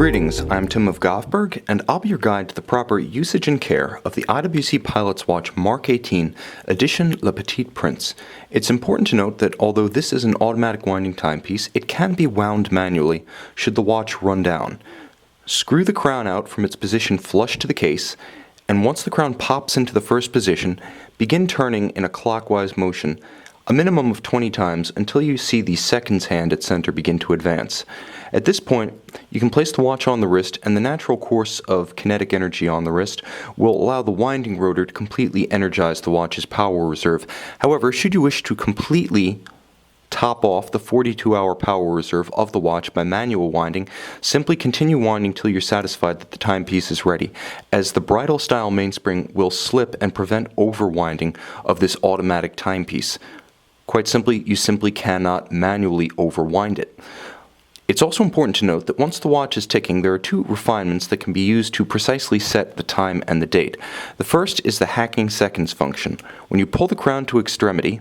Greetings, I'm Tim of Govberg, and I'll be your guide to the proper usage and care of the IWC Pilot's Watch Mark 18, edition Le Petit Prince. It's important to note that although this is an automatic winding timepiece, it can be wound manually should the watch run down. Screw the crown out from its position flush to the case, and once the crown pops into the first position, begin turning in a clockwise motion, a minimum of 20 times until you see the seconds hand at center begin to advance. At this point, you can place the watch on the wrist, and the natural course of kinetic energy on the wrist will allow the winding rotor to completely energize the watch's power reserve. However, should you wish to completely top off the 42-hour power reserve of the watch by manual winding, simply continue winding till you're satisfied that the timepiece is ready, as the bridle style mainspring will slip and prevent overwinding of this automatic timepiece. Quite simply, you simply cannot manually overwind it. It's also important to note that once the watch is ticking, there are two refinements that can be used to precisely set the time and the date. The first is the hacking seconds function. When you pull the crown to extremity,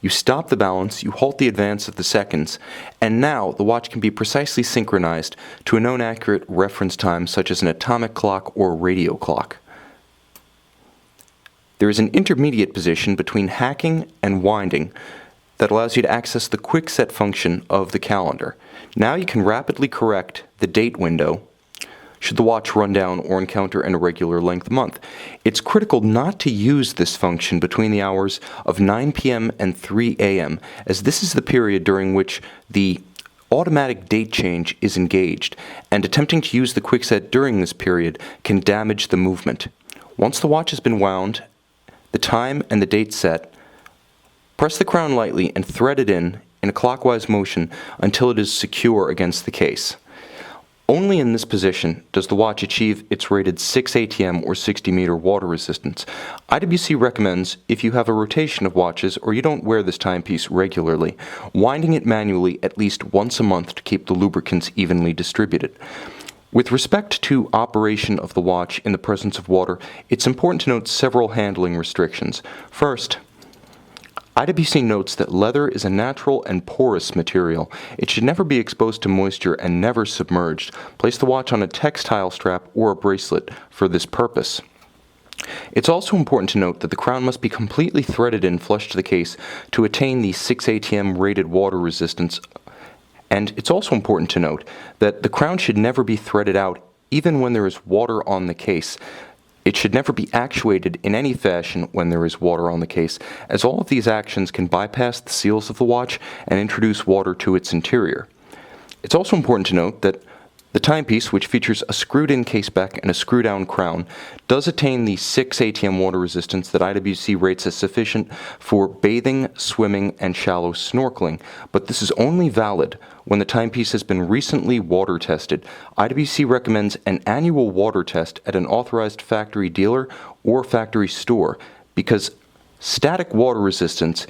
you stop the balance, you halt the advance of the seconds, and now the watch can be precisely synchronized to a known accurate reference time such as an atomic clock or radio clock. There is an intermediate position between hacking and winding that allows you to access the quick set function of the calendar. Now you can rapidly correct the date window should the watch run down or encounter an irregular length month. It's critical not to use this function between the hours of 9 p.m. and 3 a.m., as this is the period during which the automatic date change is engaged, and attempting to use the quickset during this period can damage the movement. Once the watch has been wound, the time and the date set, press the crown lightly and thread it in a clockwise motion until it is secure against the case. Only in this position does the watch achieve its rated 6 ATM or 60 meter water resistance. IWC recommends, if you have a rotation of watches or you don't wear this timepiece regularly, winding it manually at least once a month to keep the lubricants evenly distributed. With respect to operation of the watch in the presence of water, it's important to note several handling restrictions. First, IWC notes that leather is a natural and porous material. It should never be exposed to moisture and never submerged. Place the watch on a textile strap or a bracelet for this purpose. It's also important to note that the crown must be completely threaded in flush to the case to attain the 6 ATM rated water resistance. And it's also important to note that the crown should never be threaded out even when there is water on the case. It should never be actuated in any fashion when there is water on the case, as all of these actions can bypass the seals of the watch and introduce water to its interior. It's also important to note that the timepiece, which features a screwed-in caseback and a screw-down crown, does attain the 6 ATM water resistance that IWC rates as sufficient for bathing, swimming, and shallow snorkeling, but this is only valid when the timepiece has been recently water tested. IWC recommends an annual water test at an authorized factory dealer or factory store because static water resistance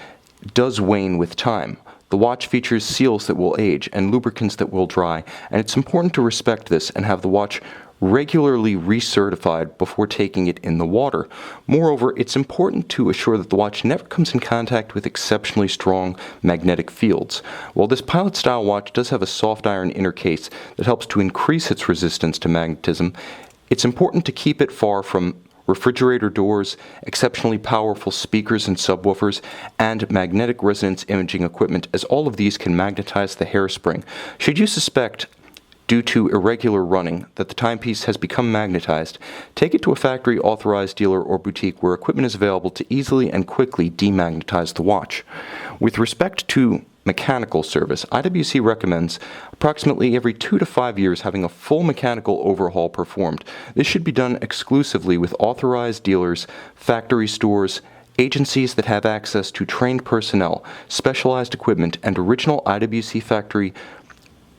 does wane with time. The watch features seals that will age and lubricants that will dry, and it's important to respect this and have the watch regularly recertified before taking it in the water. Moreover, it's important to assure that the watch never comes in contact with exceptionally strong magnetic fields. While this pilot-style watch does have a soft iron inner case that helps to increase its resistance to magnetism, it's important to keep it far from refrigerator doors, exceptionally powerful speakers and subwoofers, and magnetic resonance imaging equipment, as all of these can magnetize the hairspring. Should you suspect, due to irregular running, that the timepiece has become magnetized, take it to a factory authorized dealer or boutique where equipment is available to easily and quickly demagnetize the watch. With respect to mechanical service, IWC recommends approximately every 2 to 5 years having a full mechanical overhaul performed. This should be done exclusively with authorized dealers, factory stores, agencies that have access to trained personnel, specialized equipment, and original IWC factory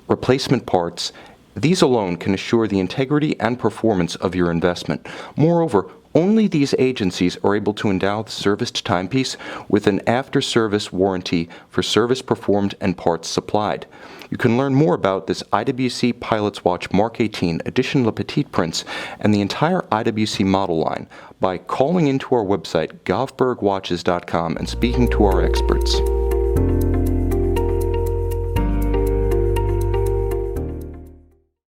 replacement parts. These alone can assure the integrity and performance of your investment. Moreover, only these agencies are able to endow the serviced timepiece with an after-service warranty for service performed and parts supplied. You can learn more about this IWC Pilot's Watch Mark 18 edition Le Petit Prince and the entire IWC model line by calling into our website govbergwatches.com and speaking to our experts.